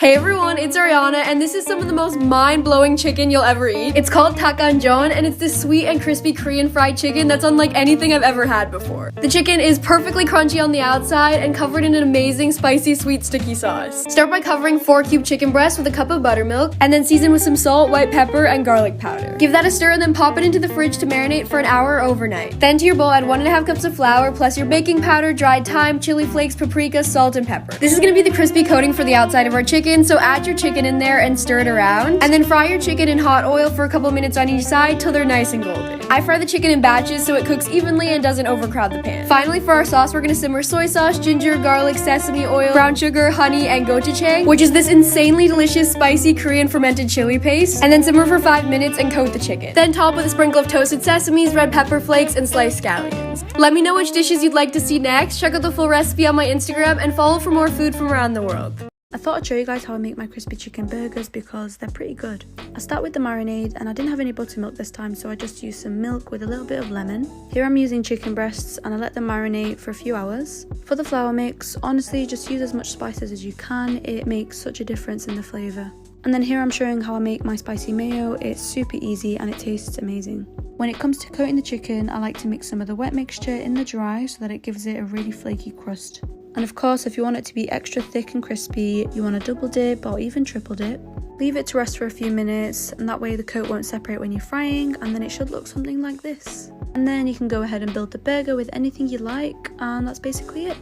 Hey everyone, it's Ariana, and this is some of the most mind-blowing chicken you'll ever eat. It's called Takganjeon, and it's this sweet and crispy Korean fried chicken that's unlike anything I've ever had before. The chicken is perfectly crunchy on the outside and covered in an amazing spicy sweet sticky sauce. Start by covering 4 cube chicken breasts with a cup of buttermilk, and then season with some salt, white pepper, and garlic powder. Give that a stir and then pop it into the fridge to marinate for an hour overnight. Then to your bowl, add 1.5 cups of flour, plus your baking powder, dried thyme, chili flakes, paprika, salt, and pepper. This is gonna be the crispy coating for the outside of our chicken, so add your chicken in there and stir it around, and then fry your chicken in hot oil for a couple minutes on each side till they're nice and golden. I fry the chicken in batches so it cooks evenly and doesn't overcrowd the pan. Finally, for our sauce, we're gonna simmer soy sauce, ginger, garlic, sesame oil, brown sugar, honey, and gochujang, which is this insanely delicious spicy Korean fermented chili paste, and then simmer for 5 minutes and coat the chicken. Then top with a sprinkle of toasted sesames, red pepper flakes, and sliced scallions. Let me know which dishes you'd like to see next. Check out the full recipe on my Instagram and follow for more food from around the world. I thought I'd show you guys how I make my crispy chicken burgers because they're pretty good. I start with the marinade, and I didn't have any buttermilk this time, so I just used some milk with a little bit of lemon. Here I'm using chicken breasts, and I let them marinate for a few hours. For the flour mix, honestly just use as much spices as you can, it makes such a difference in the flavour. And then here I'm showing how I make my spicy mayo. It's super easy and it tastes amazing. When it comes to coating the chicken, I like to mix some of the wet mixture in the dry so that it gives it a really flaky crust. And of course, if you want it to be extra thick and crispy, you want to double dip or even triple dip. Leave it to rest for a few minutes, and that way the coat won't separate when you're frying, and then it should look something like this. And then you can go ahead and build the burger with anything you like, and that's basically it.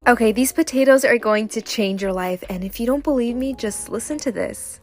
Okay, these potatoes are going to change your life, and if you don't believe me, just listen to this.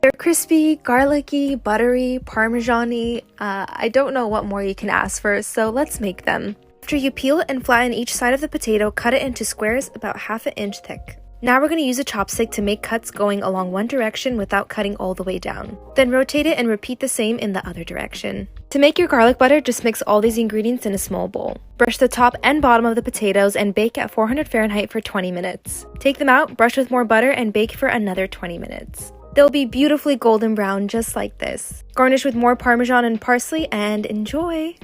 They're crispy, garlicky, buttery, parmesan-y. I don't know what more you can ask for, so let's make them. After you peel and flatten each side of the potato, cut it into squares about 1/2 inch thick. Now we're going to use a chopstick to make cuts going along one direction without cutting all the way down. Then rotate it and repeat the same in the other direction. To make your garlic butter, just mix all these ingredients in a small bowl. Brush the top and bottom of the potatoes and bake at 400 Fahrenheit for 20 minutes. Take them out, brush with more butter, and bake for another 20 minutes. They'll be beautifully golden brown just like this. Garnish with more parmesan and parsley and enjoy!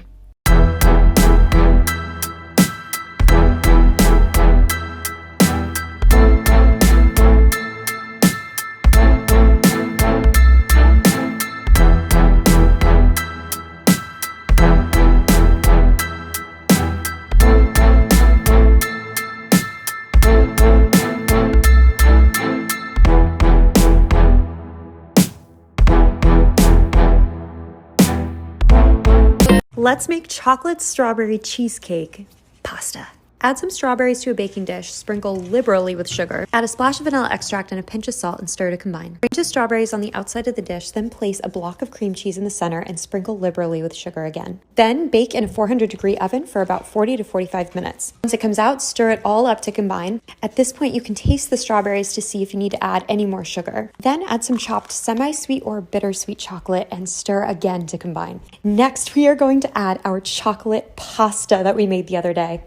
Let's make chocolate strawberry cheesecake pasta. Add some strawberries to a baking dish, sprinkle liberally with sugar, add a splash of vanilla extract and a pinch of salt and stir to combine. Arrange the strawberries on the outside of the dish, then place a block of cream cheese in the center and sprinkle liberally with sugar again. Then bake in a 400-degree oven for about 40 to 45 minutes. Once it comes out, stir it all up to combine. At this point, you can taste the strawberries to see if you need to add any more sugar. Then add some chopped semi-sweet or bittersweet chocolate and stir again to combine. Next, we are going to add our chocolate pasta that we made the other day.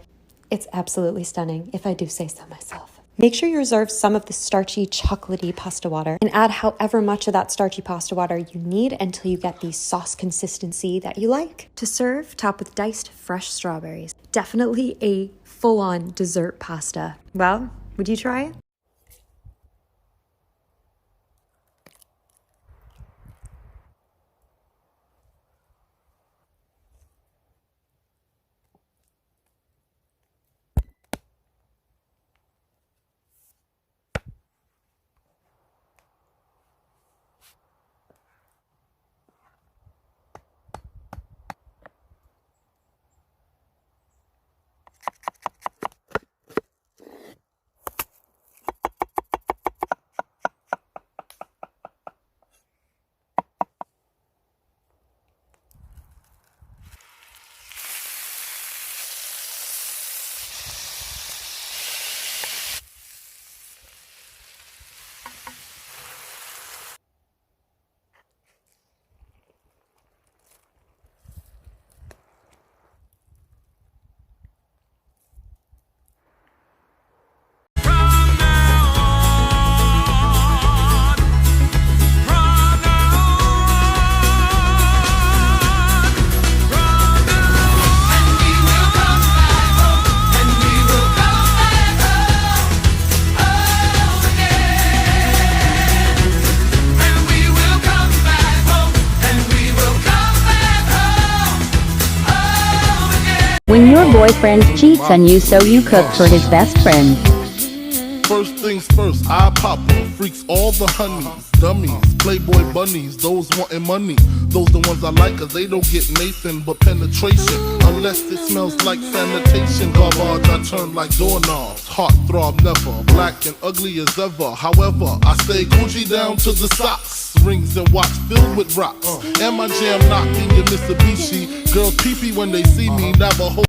It's absolutely stunning, if I do say so myself. Make sure you reserve some of the starchy, chocolatey pasta water and add however much of that starchy pasta water you need until you get the sauce consistency that you like. To serve, top with diced fresh strawberries. Definitely a full-on dessert pasta. Well, would you try it? When your boyfriend cheats on you, so you cook for his best friend. First things first, I pop them. Freaks all the honeys, dummies, playboy bunnies, those wanting money. Those the ones I like, cause they don't get Nathan but penetration. Unless it smells like sanitation. Garbage, I turn like doorknobs. Heart throb never, black and ugly as ever. However, I stay Gucci down to the socks. Rings and watch filled with rocks. And my jam knocking your Mitsubishi. Girls pee-pee when they see me, never hold.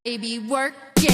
Baby, work it.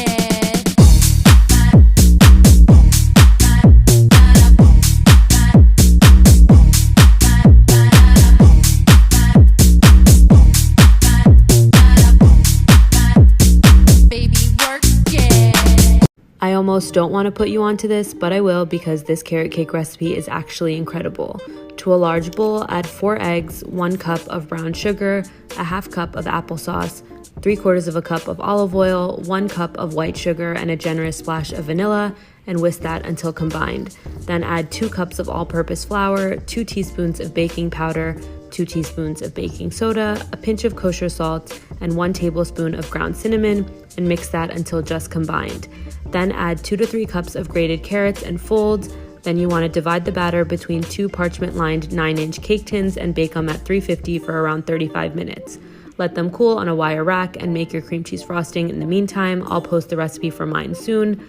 I almost don't want to put you onto this, but I will because this carrot cake recipe is actually incredible. To a large bowl, add 4 eggs, 1 cup of brown sugar, a half cup of applesauce, 3/4 of a cup of olive oil, 1 cup of white sugar, and a generous splash of vanilla, and whisk that until combined. Then add 2 cups of all-purpose flour, 2 teaspoons of baking powder, 2 teaspoons of baking soda, a pinch of kosher salt, and 1 tablespoon of ground cinnamon, and mix that until just combined. Then add 2 to 3 cups of grated carrots and fold. Then you want to divide the batter between 2 parchment-lined 9-inch cake tins and bake them at 350 for around 35 minutes. Let them cool on a wire rack and make your cream cheese frosting in the meantime. I'll post the recipe for mine soon.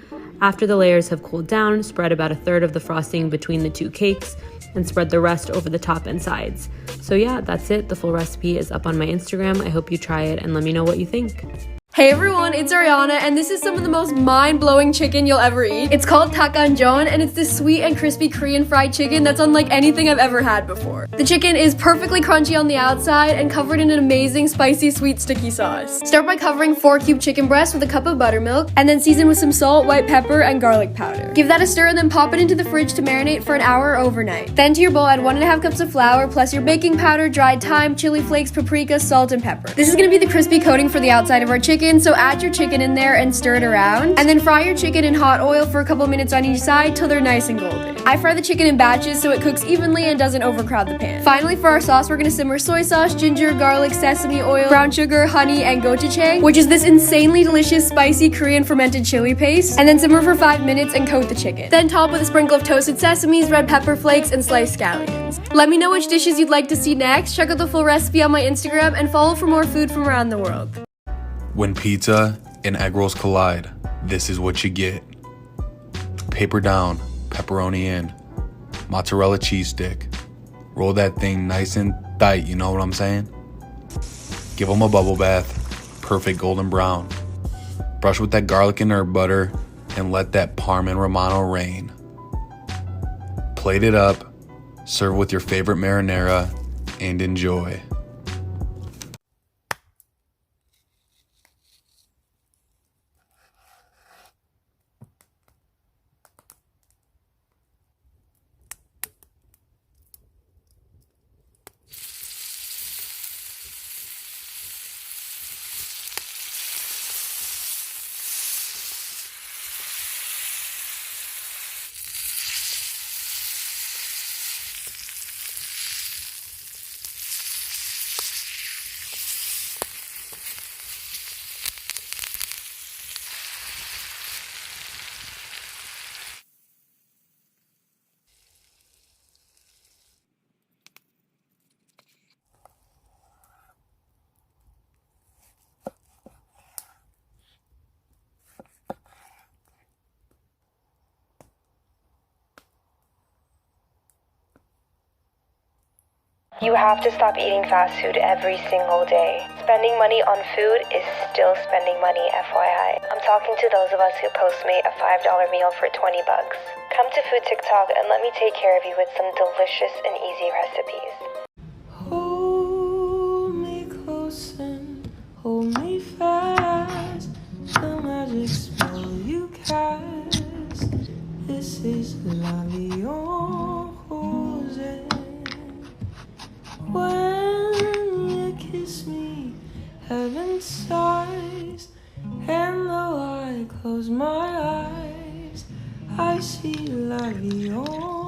After the layers have cooled down, spread about 1/3 of the frosting between the 2 cakes and spread the rest over the top and sides. So yeah, that's it. The full recipe is up on my Instagram. I hope you try it and let me know what you think. Hey everyone, it's Ariana, and this is some of the most mind-blowing chicken you'll ever eat. It's called Takganjeon, and it's this sweet and crispy Korean fried chicken that's unlike anything I've ever had before. The chicken is perfectly crunchy on the outside and covered in an amazing spicy sweet sticky sauce. Start by covering 4 cubed chicken breasts with a cup of buttermilk, and then season with some salt, white pepper, and garlic powder. Give that a stir and then pop it into the fridge to marinate for an hour overnight. Then to your bowl, add 1.5 cups of flour, plus your baking powder, dried thyme, chili flakes, paprika, salt, and pepper. This is gonna be the crispy coating for the outside of our chicken, so add your chicken in there and stir it around. And then fry your chicken in hot oil for a couple minutes on each side till they're nice and golden. I fry the chicken in batches so it cooks evenly and doesn't overcrowd the pan. Finally, for our sauce, we're gonna simmer soy sauce, ginger, garlic, sesame oil, brown sugar, honey, and gochujang, which is this insanely delicious spicy Korean fermented chili paste, and then simmer for 5 minutes and coat the chicken. Then top with a sprinkle of toasted sesames, red pepper flakes, and sliced scallions. Let me know which dishes you'd like to see next. Check out the full recipe on my Instagram and follow for more food from around the world. When pizza and egg rolls collide, this is what you get. Paper down, pepperoni in, mozzarella cheese stick. Roll that thing nice and tight, you know what I'm saying? Give them a bubble bath, perfect golden brown. Brush with that garlic and herb butter and let that Parm and Romano reign. Plate it up, serve with your favorite marinara, and enjoy. You have to stop eating fast food every single day. Spending money on food is still spending money, FYI. I'm talking to those of us who Postmate a $5 meal for 20 bucks. Come to Food TikTok and let me take care of you with some delicious and easy recipes. Hold me close and hold me fast. The magic spell you cast. This is La Vie en Rose. When you kiss me, heaven sighs. And though I close my eyes, I see La Vie en